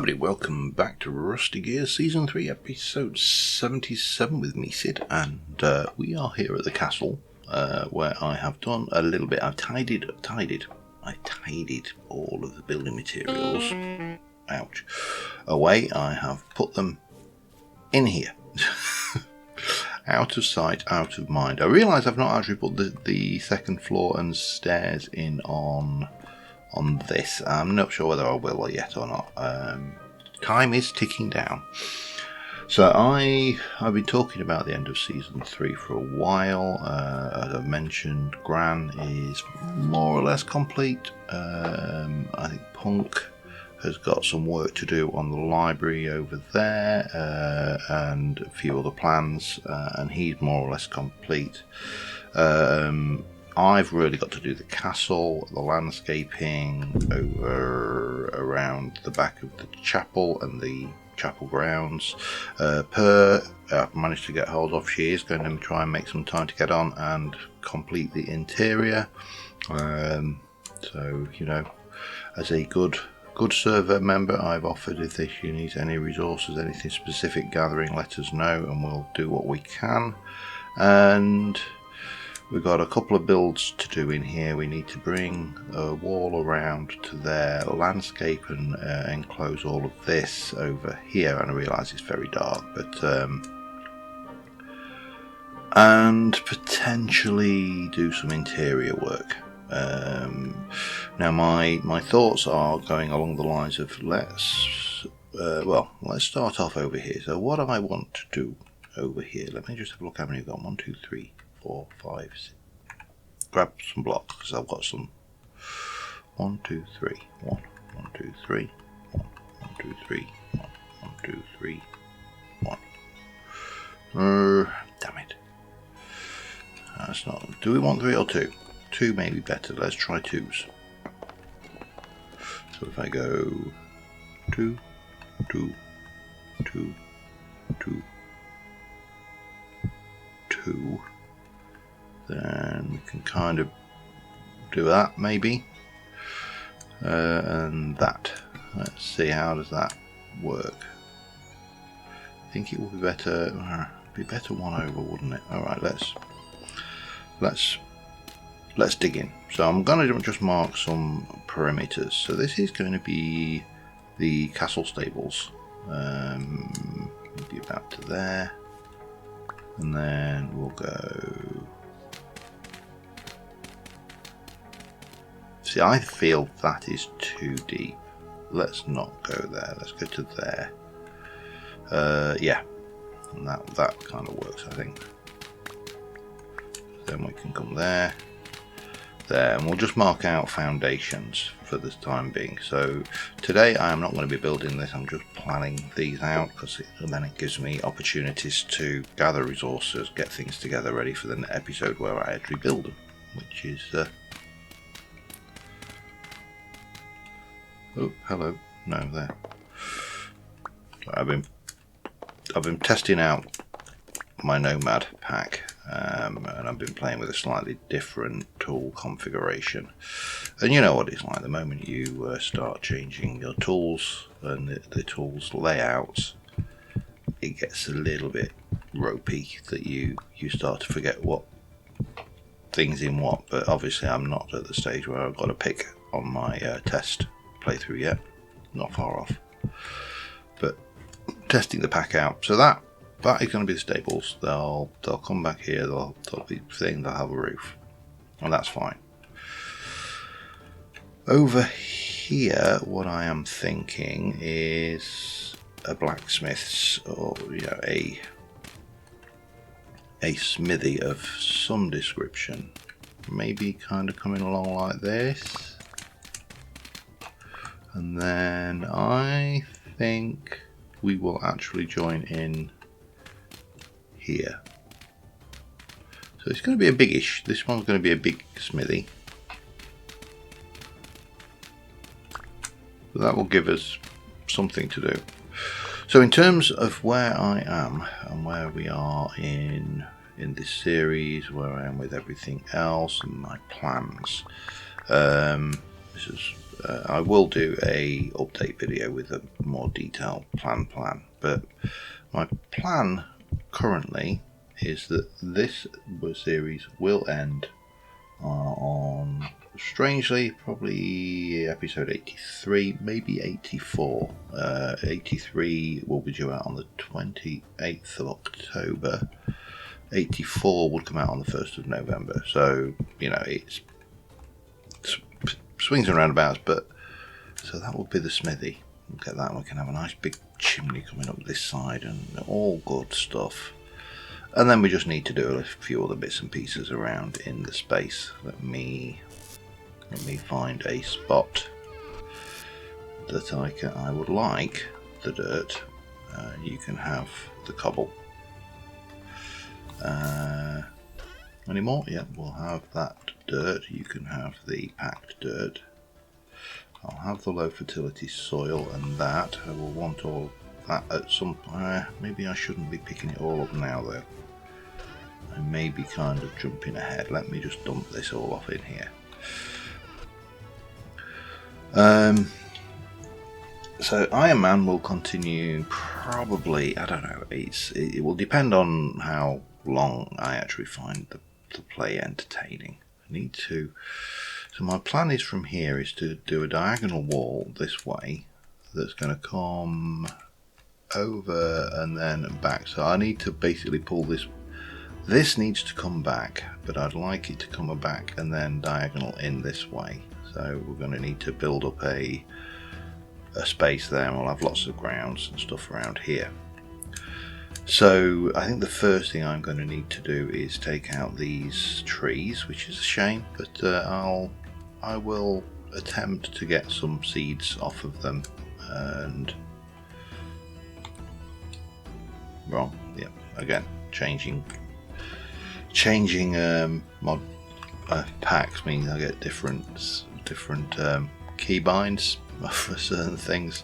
everybody, welcome back to Rusty Gears Season 3, Episode 77 with me, Sid, and we are here at the castle, where I have done a little bit. I've tidied all of the building materials, ouch, away. I have put them in here. Out of sight, out of mind. I realise I've not actually put the second floor and stairs in on this. I'm not sure whether I will yet or not. Time is ticking down. So I've been talking about the end of Season 3 for a while. As I've mentioned, Gran is more or less complete. I think Punk has got some work to do on the library over there, and a few other plans, and he's more or less complete. I've really got to do the castle, the landscaping over around the back of the chapel and the chapel grounds. I've managed to get hold of. She is going to try and make some time to get on and complete the interior. So, you know, as a good server member, I've offered if she needs any resources, anything specific gathering, let us know and we'll do what we can. And we've got a couple of builds to do in here. We need to bring a wall around to their landscape and enclose all of this over here. And I realise it's very dark, but and potentially do some interior work. Now my thoughts are going along the lines of let's start off over here. So what I want to do over here, let me just have a look how many we've got. 1, 2, 3, 4, 5, 6. Grab some blocks because I've got some. 1, 2, 3, 1, 1, 2, 3, 1, 1, 2, 3, 1, 1, 2, 3, 1. Damn it. That's not. Do we want 3 or 2? 2 may be better. Let's try 2s. So if I go 2, 2, 2, 2, 2, then we can kind of do that maybe, and that. Let's see, how does that work? I think it would be better. One over, wouldn't it? All right, let's dig in. So I'm going to just mark some perimeters. So this is going to be the castle stables, maybe about to there. And then we'll go. See, I feel that is too deep. Let's not go there. Let's go to there. Yeah, and that kind of works, I think. Then we can come there, and we'll just mark out foundations for this time being. So today I am not going to be building this. I'm just planning these out because then it gives me opportunities to gather resources, get things together ready for the episode where I actually build them, which is oh, hello. No, there. I've been testing out my Nomad pack, and I've been playing with a slightly different tool configuration. And you know what it's like the moment you start changing your tools and the tools layouts, it gets a little bit ropey that you start to forget what things in what. But obviously I'm not at the stage where I've got a pick on my test playthrough yet, not far off, but testing the pack out. So that is going to be the stables. They'll come back here, they'll be saying they'll have a roof, and that's fine. Over here, what I am thinking is a blacksmith's, or a smithy of some description, maybe kind of coming along like this. And then I think we will actually join in here. So it's going to be a biggish. This one's going to be a big smithy. So that will give us something to do. So in terms of where I am and where we are in this series, where I am with everything else and my plans, this is I will do a update video with a more detailed plan, but my plan currently is that this series will end on, strangely, probably episode 83, maybe 84. 83 will be due out on the 28th of October. 84 would come out on the 1st of November. So, you know, it's swings and roundabouts, but so that would be the smithy. Look at that, we can have a nice big chimney coming up this side and all good stuff. And then we just need to do a few other bits and pieces around in the space. Let me find a spot that I would like the dirt. You can have the cobble. Any more? Yeah, we'll have that dirt. You can have the packed dirt. I'll have the low fertility soil and that. I will want all that at some point. Maybe I shouldn't be picking it all up now though. I may be kind of jumping ahead. Let me just dump this all off in here. So Iron Man will continue probably, I don't know, it will depend on how long I actually find the play entertaining. I need to, so my plan is from here is to do a diagonal wall this way that's going to come over and then back. So I need to basically pull this needs to come back, but I'd like it to come back and then diagonal in this way. So we're going to need to build up a space there, and we'll have lots of grounds and stuff around here. So I think the first thing I'm going to need to do is take out these trees, which is a shame, but I will attempt to get some seeds off of them. And wrong, yeah, again changing mod packs means I get different keybinds for certain things.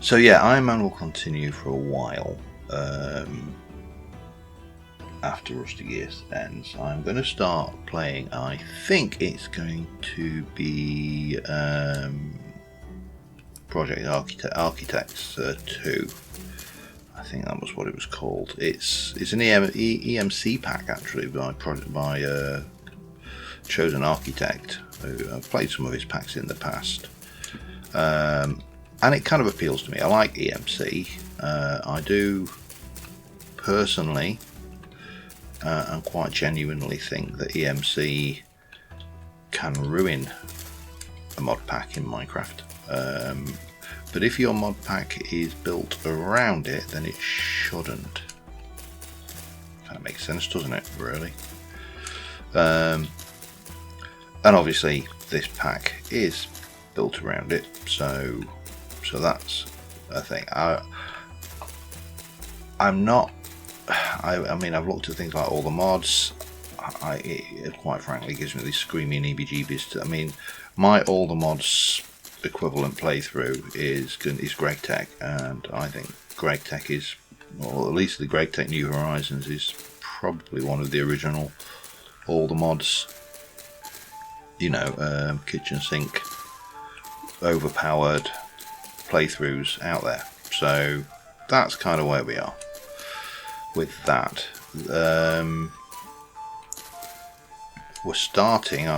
So yeah, Iron Man will continue for a while after Rusty Gears ends. I'm going to start playing, I think it's going to be Project Architects 2. I think that was what it was called. It's an EMC pack actually by Chosen Architect. I've played some of his packs in the past. And it kind of appeals to me. I like EMC. I do personally and quite genuinely think that EMC can ruin a mod pack in Minecraft. But if your mod pack is built around it, then it shouldn't. That makes sense, doesn't it? Really. And obviously, this pack is built around it, so that's a thing. I'm not. I mean, I've looked at things like all the mods. It quite frankly gives me these screaming EBGBs. I mean, my all the mods equivalent playthrough is GregTech, and I think GregTech is, or at least the GregTech New Horizons is probably one of the original all the mods. You know, kitchen sink, overpowered playthroughs out there. So that's kind of where we are with that. We're starting.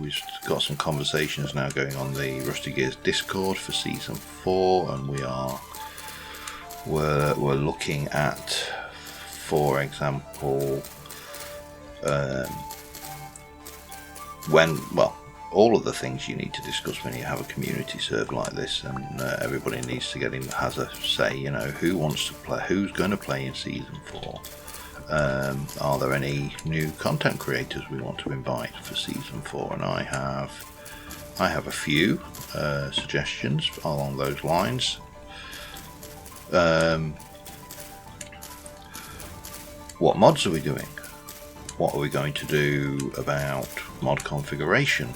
We've got some conversations now going on the Rusty Gears Discord for season 4, and we're looking at, for example, all of the things you need to discuss when you have a community serve like this, and everybody needs to has a say. You know, who wants to play, who's going to play in season 4. Are there any new content creators we want to invite for season 4? And I have a few suggestions along those lines. What mods are we doing? What are we going to do about mod configuration?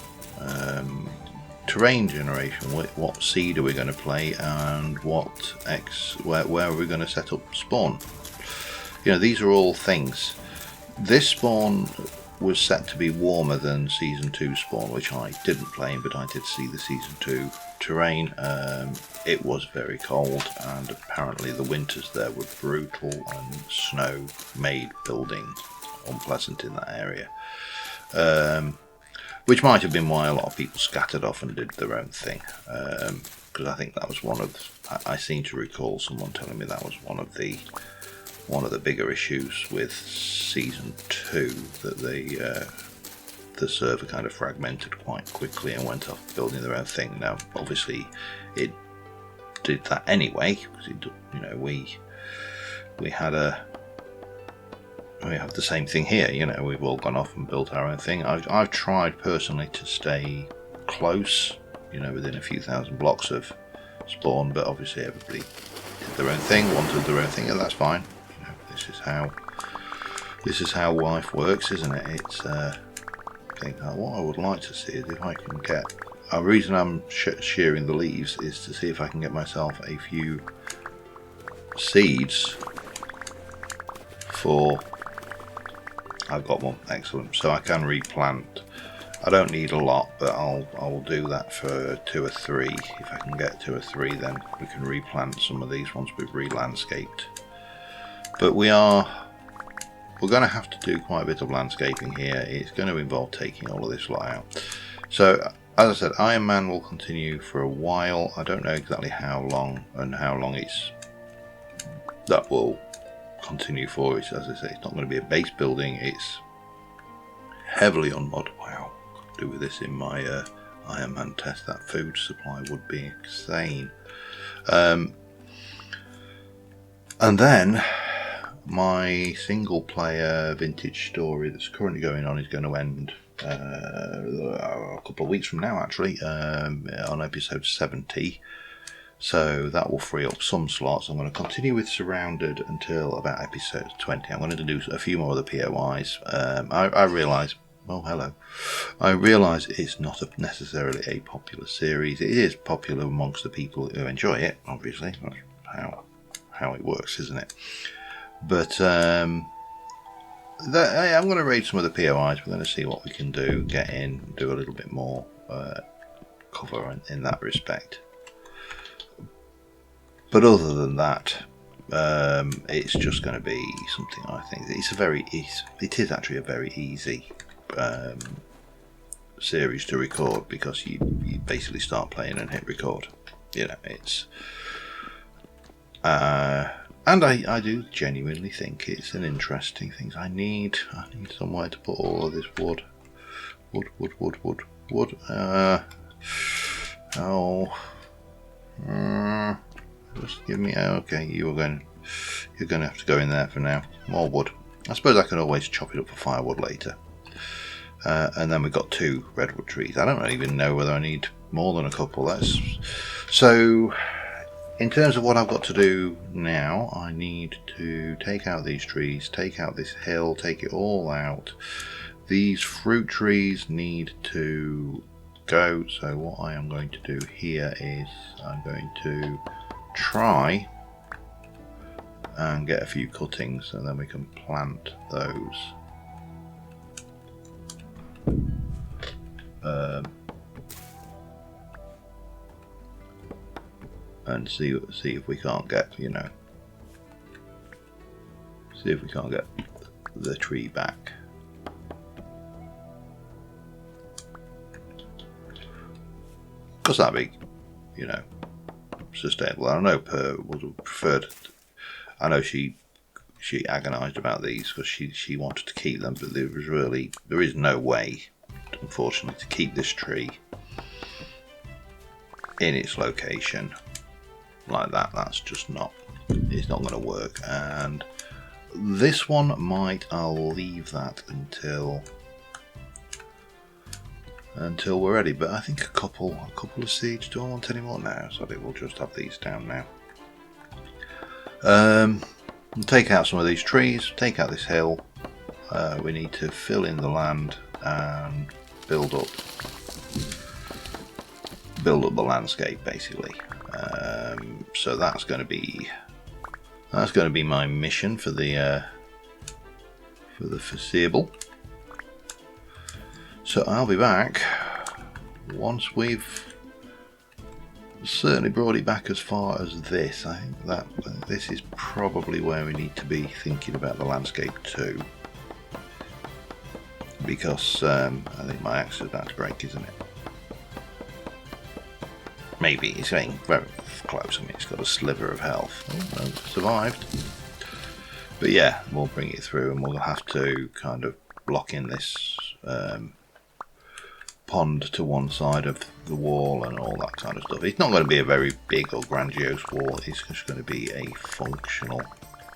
Terrain generation, what seed are we going to play, and where are we going to set up spawn? You know, these are all things. This spawn was set to be warmer than Season 2 spawn, which I didn't play in, but I did see the Season 2 terrain. It was very cold, and apparently the winters there were brutal, and snow made building unpleasant in that area. Which might have been why a lot of people scattered off and did their own thing. Because I think that was one of, I seem to recall someone telling me that was one of the bigger issues with Season 2, that the server kind of fragmented quite quickly and went off building their own thing. Now, obviously, it did that anyway, because we have the same thing here. We've all gone off and built our own thing. I've tried personally to stay close, within a few thousand blocks of spawn, but obviously everybody did their own thing, wanted their own thing, and that's fine. This is how life works, isn't it? It's what I would like to see is if I can get. The reason I'm shearing the leaves is to see if I can get myself a few seeds for. I've got one, excellent. So I can replant. I don't need a lot, but I'll do that for 2 or 3. If I can get 2 or 3, then we can replant some of these once we've re-landscaped. But we're going to have to do quite a bit of landscaping here. It's going to involve taking all of this lot out. So, as I said, Iron Man will continue for a while. I don't know exactly how long that will continue for. As I say, it's not going to be a base building. It's heavily on mod. Wow, could do with this in my Iron Man test. That food supply would be insane. And then my single player vintage story that's currently going on is going to end a couple of weeks from now, actually, on episode 70. So that will free up some slots. I'm going to continue with Surrounded until about episode 20. I'm going to do a few more of the POIs. I realise, well, hello. I realise it's not necessarily a popular series. It is popular amongst the people who enjoy it, obviously. That's how it works, isn't it? But I'm going to raid some of the POIs. We're going to see what we can do, get in, do a little bit more cover in that respect. But other than that, it's just going to be something. I think it is actually a very easy series to record, because you basically start playing and hit record. It's and I do genuinely think it's an interesting thing. I need somewhere to put all of this wood. Just give me. Okay, you're going to have to go in there for now. More wood. I suppose I can always chop it up for firewood later. And then we've got 2 redwood trees. I don't even know whether I need more than a couple. So. In terms of what I've got to do now, I need to take out these trees, take out this hill, take it all out. These fruit trees need to go, so what I am going to do here is I'm going to try and get a few cuttings, and then we can plant those. And see if we can't get, see if we can't get the tree back. Because that'd be, sustainable. I know Per would have preferred. I know she agonised about these because she wanted to keep them, but there is no way, unfortunately, to keep this tree in its location like that. That's just not, it's not going to work. And this one I'll leave that until we're ready, but I think a couple of seeds. Do I want any more now? So I think we'll just have these down now. Take out some of these trees, take out this hill. We need to fill in the land and build up the landscape, basically. So that's going to be my mission for the foreseeable. So I'll be back once we've certainly brought it back as far as this. I think that this is probably where we need to be thinking about the landscape too, because I think my axe is about to break, isn't it? Maybe. It's getting very close. I mean, it's got a sliver of health. Oh, no, survived. But yeah, we'll bring it through, and we'll have to kind of block in this pond to one side of the wall and all that kind of stuff. It's not going to be a very big or grandiose wall. It's just going to be a functional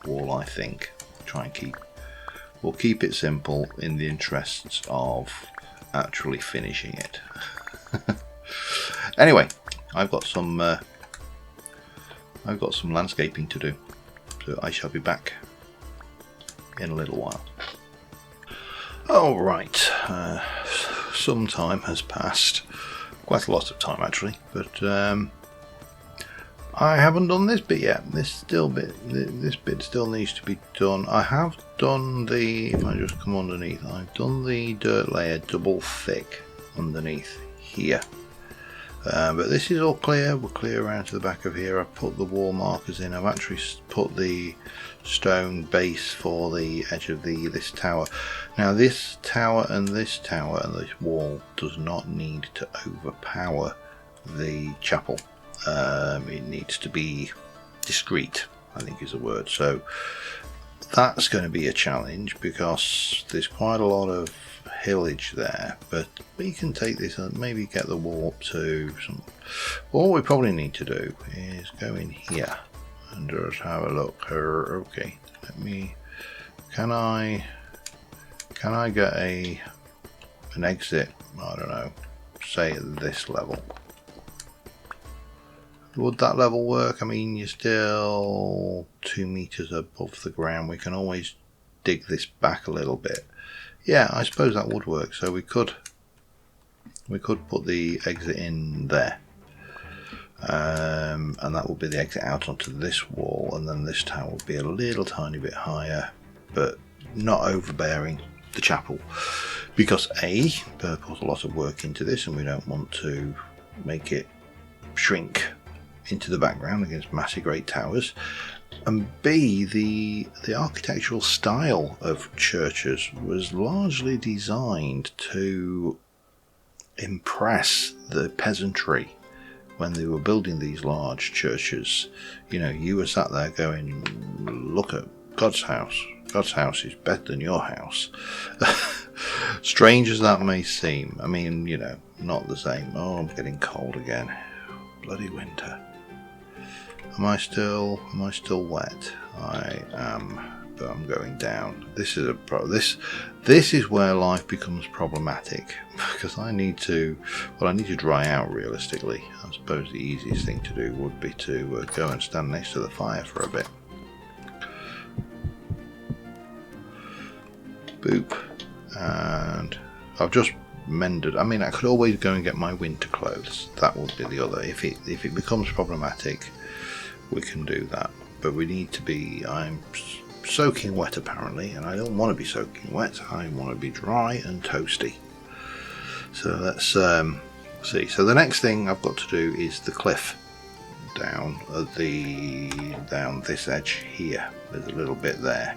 wall, I think. We'll keep it simple in the interests of actually finishing it. Anyway, I've got some landscaping to do, so I shall be back in a little while. All right, some time has passed, quite a lot of time actually, but I haven't done this bit yet. This bit still needs to be done. I have done the, if I just come underneath, I've done the dirt layer double thick underneath here. But this is all clear. We're clear around to the back of here. I've put the wall markers in. I've actually put the stone base for the edge of this tower. Now this tower and this wall does not need to overpower the chapel. It needs to be discreet, I think is the word. So that's going to be a challenge because there's quite a lot of hillage there, but we can take this and maybe get the wall up to some. What we probably need to do is go in here and just have a look. Okay, let me. Can I get an exit? I don't know. Say at this level. Would that level work? I mean, you're still 2 meters above the ground. We can always dig this back a little bit. Yeah, I suppose that would work. So we could put the exit in there, and that would be the exit out onto this wall, and then this tower would be a little tiny bit higher, but not overbearing the chapel, because A, put a lot of work into this, and we don't want to make it shrink into the background against massive great towers. And B, the architectural style of churches was largely designed to impress the peasantry when they were building these large churches. You know, you were sat there going, look at God's house. God's house is better than your house. Strange as that may seem. I mean, you know, not the same. Oh, I'm getting cold again. Bloody winter. Am I still wet? I am, but I'm going down. This is this is where life becomes problematic, because I need to dry out realistically. I suppose the easiest thing to do would be to go and stand next to the fire for a bit. Boop. And I've just mended. I mean, I could always go and get my winter clothes. That would be the other. If it becomes problematic, we can do that, but we need to be. I'm soaking wet apparently, and I don't want to be soaking wet. I want to be dry and toasty. So let's see. So the next thing I've got to do is the cliff down this edge here. There's a little bit there,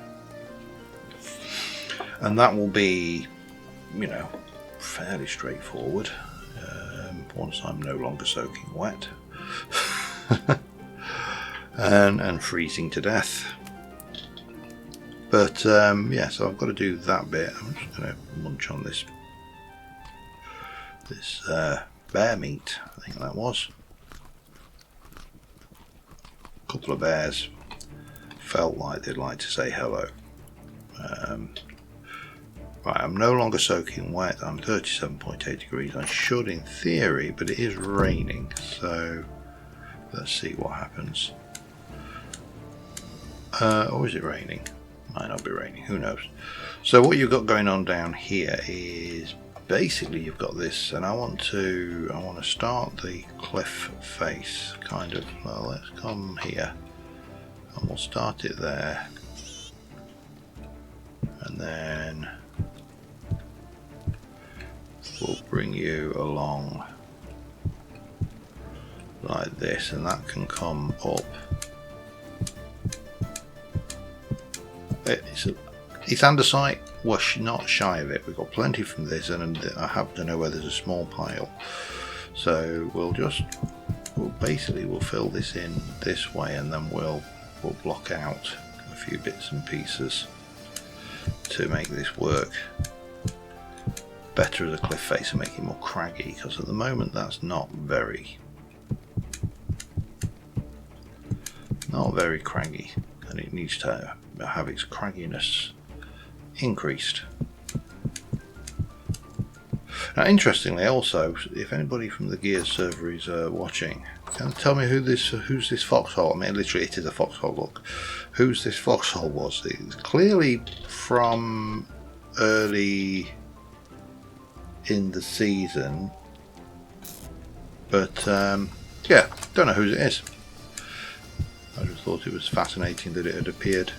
and that will be, you know, fairly straightforward once I'm no longer soaking wet. And freezing to death. But yeah, so I've got to do that bit. I'm just going to munch on this bear meat, I think that was. A couple of bears felt like they'd like to say hello. Right, I'm no longer soaking wet. I'm 37.8 degrees. I should in theory, but it is raining, so let's see what happens. Or is it raining? Might not be raining, who knows. So what you've got going on down here is basically you've got this, and I want to start the cliff face kind of. Well, let's come here and we'll start it there, and then will bring you along like this, and that can come up. It's andesite. We're not shy of it. We've got plenty from this, and I happen to know where there's a small pile. So we'll fill this in this way, and then we'll block out a few bits and pieces to make this work better as a cliff face and make it more craggy, because at the moment that's not very craggy, and it needs to have its cragginess increased. Now, interestingly, also, if anybody from the Gears server is watching, can you tell me who's this foxhole? I mean, literally, it is a foxhole. Look, whose this foxhole was? It's clearly from early in the season, but yeah, don't know whose it is. I just thought it was fascinating that it had appeared.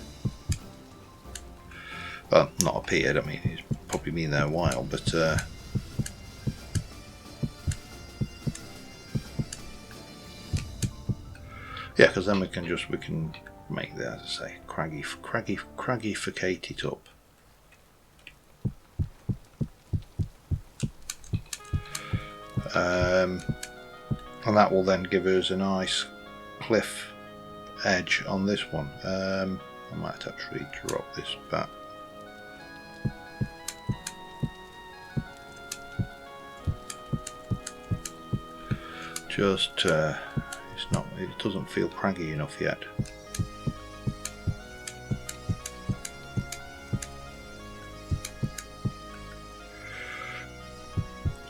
Well, not appeared. I mean, it's probably been there a while, but. Yeah, because then we can make that, as I say, craggificate it up. And that will then give us a nice cliff edge on this one. I might actually drop this back. Just it doesn't feel craggy enough yet.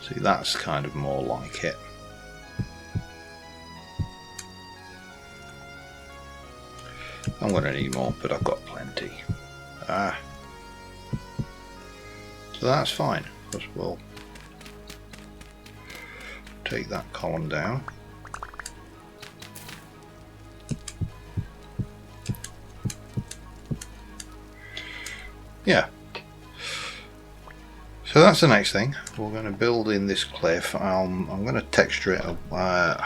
See, that's kind of more like it. I'm going to need more, but I've got plenty. So that's fine, because we'll take that column down. Yeah, so that's the next thing. We're going to build in this cliff. I'm going to texture it. I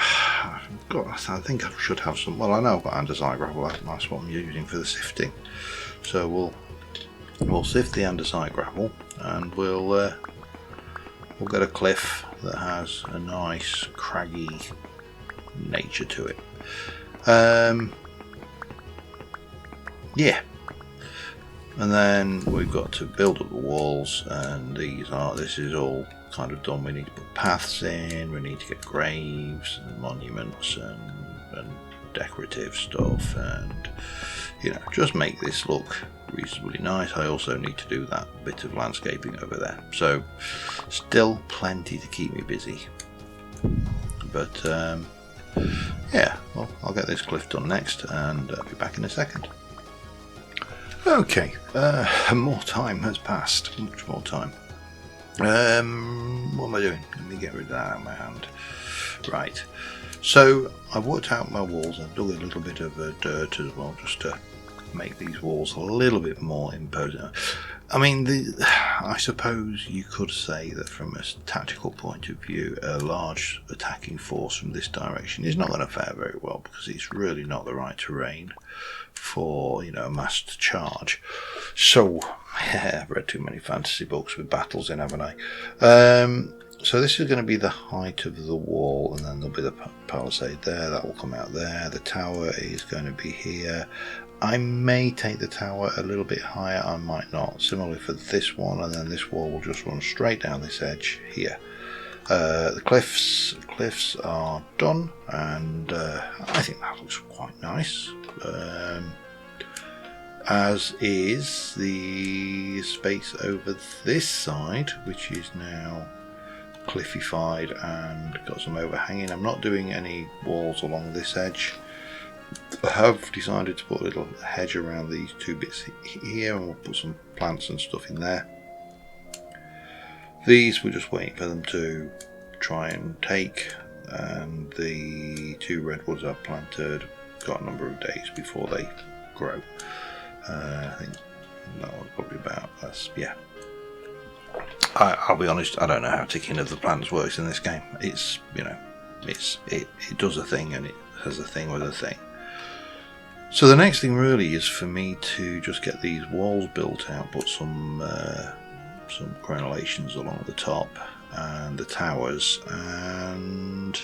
think I should have some. Well, I know I've got andesite gravel. That's what I'm using for the sifting. So we'll sift the andesite gravel, and we'll get a cliff that has a nice craggy nature to it. Yeah. And then we've got to build up the walls, and this is all kind of done. We need to put paths in, we need to get graves and monuments and decorative stuff, and just make this look reasonably nice. I also need to do that bit of landscaping over there, so still plenty to keep me busy. But yeah, well, I'll get this cliff done next, and I'll be back in a second. Okay, more time has passed, much more time. What am I doing? Let me get rid of that out of my hand. Right, so I've worked out my walls. I've dug a little bit of dirt as well, just to make these walls a little bit more imposing. I mean, I suppose you could say that from a tactical point of view, a large attacking force from this direction is not going to fare very well, because it's really not the right terrain for a massed charge. So I've read too many fantasy books with battles in, haven't I? So this is going to be the height of the wall, and then there'll be the palisade there. That will come out there. The tower is going to be here. I may take the tower a little bit higher, I might not. Similarly for this one, and then this wall will just run straight down this edge here. The cliffs are done, and I think that looks quite nice. As is the space over this side, which is now cliffified and got some overhanging. I'm not doing any walls along this edge. I have decided to put a little hedge around these two bits here, and we'll put some plants and stuff in there. These, we're just waiting for them to try and take, and the two redwoods I've planted got a number of days before they grow. I think that was probably about us, yeah. I'll be honest, I don't know how ticking of the plants works in this game. It's, you know, it does a thing and it has a thing with a thing. So the next thing really is for me to just get these walls built out, put some crenellations along the top and the towers, and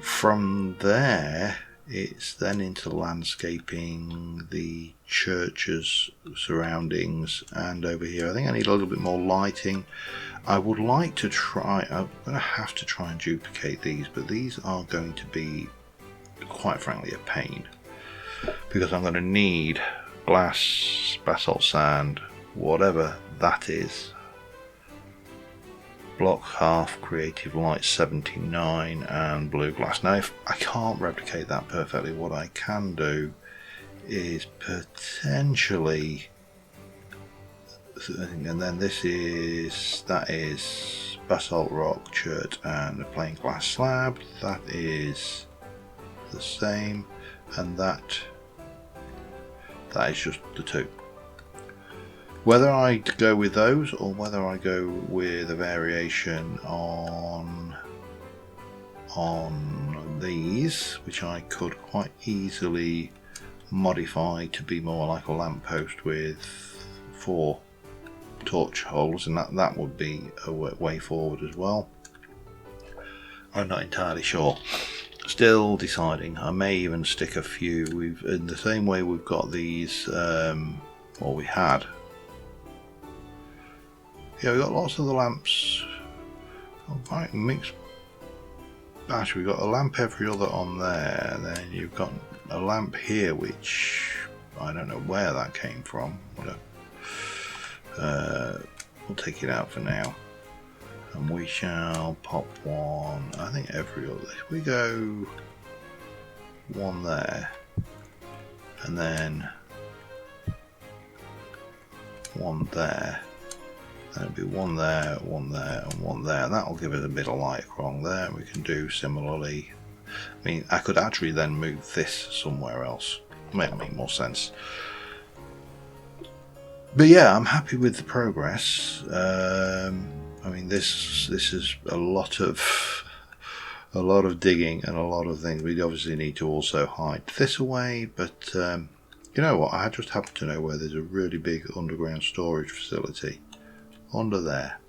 from there it's then into landscaping the churches surroundings, and over here I think I need a little bit more lighting. I would like to try, I'm going to have to try and duplicate these, but these are going to be quite frankly a pain, because I'm going to need glass, basalt sand, whatever that is, block half, creative light 79, and blue glass. Now if I can't replicate that perfectly, what I can do is potentially, and then that is basalt rock, chert, and a plain glass slab. That is the same, and that is just the two. Whether I go with those or whether I go with a variation on these, which I could quite easily modify to be more like a lamppost with 4 torch holes, and that would be a way forward as well. I'm not entirely sure. Still deciding. I may even stick a few. We've, in the same way we've got these, or we had. Yeah, we've got lots of the lamps. Right, mixed batch. We've got a lamp every other on there, and then you've got a lamp here, which I don't know where that came from. We'll take it out for now, and we shall pop one. I think every other. We go one there, and then one there. That'll be one there, one there, and one there. That'll give it a bit of light along there. We can do similarly. I mean, I could actually then move this somewhere else. Might make more sense. But yeah, I'm happy with the progress. I mean, this is a lot of digging and a lot of things. We obviously need to also hide this away, but you know what? I just happen to know where there's a really big underground storage facility under there.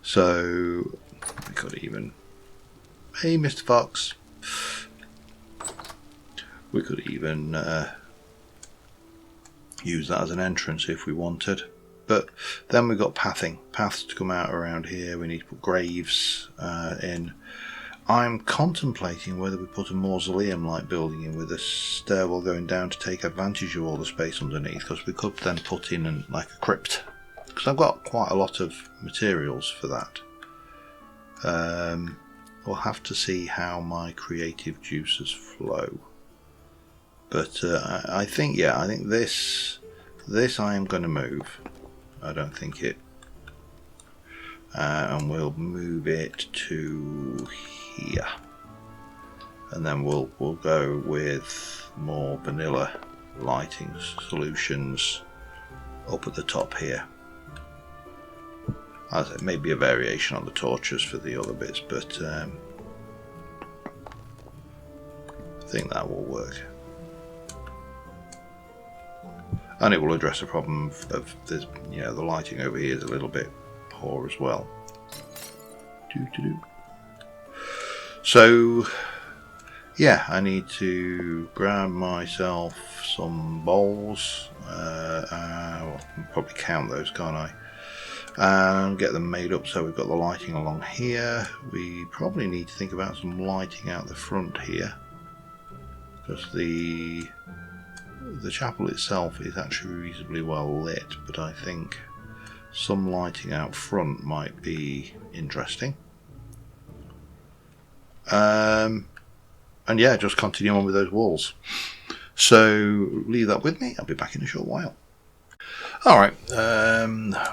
So we could even, hey Mr. Fox, we could even use that as an entrance if we wanted. But then we've got paths to come out around here. We need to put graves in. I'm contemplating whether we put a mausoleum like building in with a stairwell going down to take advantage of all the space underneath, because we could then put in like a crypt, because I've got quite a lot of materials for that. We'll have to see how my creative juices flow. But I think this I am going to move. I don't think it, and we'll move it to here, and then we'll go with more vanilla lighting solutions up at the top here. As it may be a variation on the torches for the other bits, but I think that will work. And it will address the problem of this, you know, the lighting over here is a little bit poor as well. So yeah, I need to grab myself some bowls. I'll probably count those, can't I? And get them made up so we've got the lighting along here. We probably need to think about some lighting out the front here, because the chapel itself is actually reasonably well lit, but I think some lighting out front might be interesting. And yeah, just continue on with those walls. So leave that with me. I'll be back in a short while. Alright,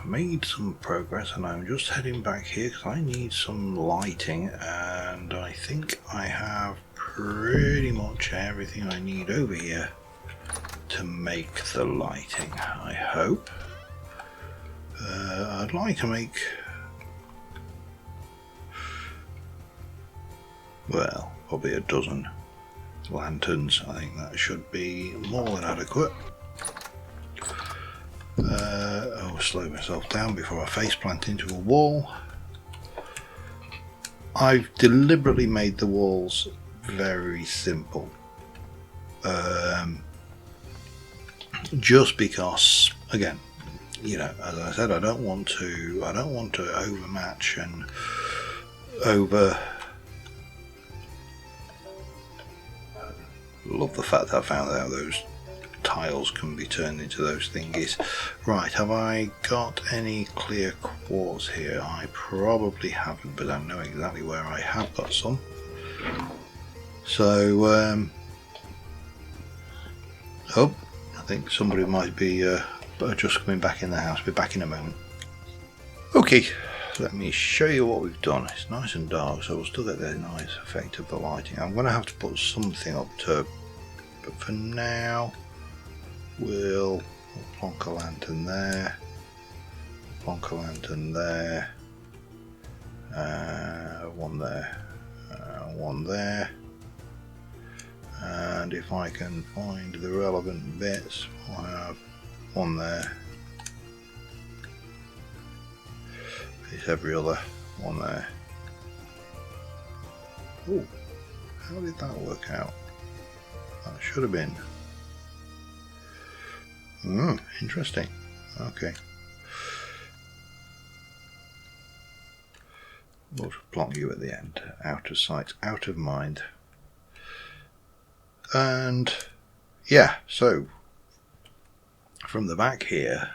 made some progress, and I'm just heading back here because I need some lighting, and I think I have pretty much everything I need over here to make the lighting, I hope. I'd like to make, well, probably a dozen lanterns. I think that should be more than adequate. I'll slow myself down before I face plant into a wall. I've deliberately made the walls very simple, just because, again, you know, as I said, I don't want to overmatch and over. Love the fact that I found out those tiles can be turned into those thingies. Right, have I got any clear quartz here? I probably haven't, but I know exactly where I have got some. So, oh, I think somebody might be just coming back in the house. Be back in a moment. Okay, let me show you what we've done. It's nice and dark, so we'll still get the nice effect of the lighting. I'm going to have to put something up to, but for now, we'll plonk a lantern there, plonk a lantern there, one there, one there, and if I can find the relevant bits, I'll have one there, it's every other, one there. Oh, how did that work out? That should have been. Interesting. Okay. We'll plonk you at the end. Out of sight, out of mind. And yeah, so from the back here,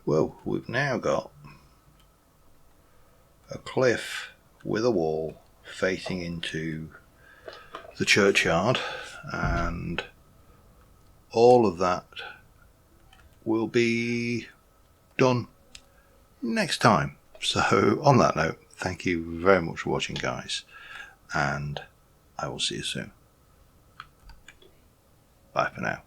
well, we've now got a cliff with a wall facing into the churchyard, and all of that will be done next time. So on that note, thank you very much for watching, guys, and I will see you soon. Bye for now.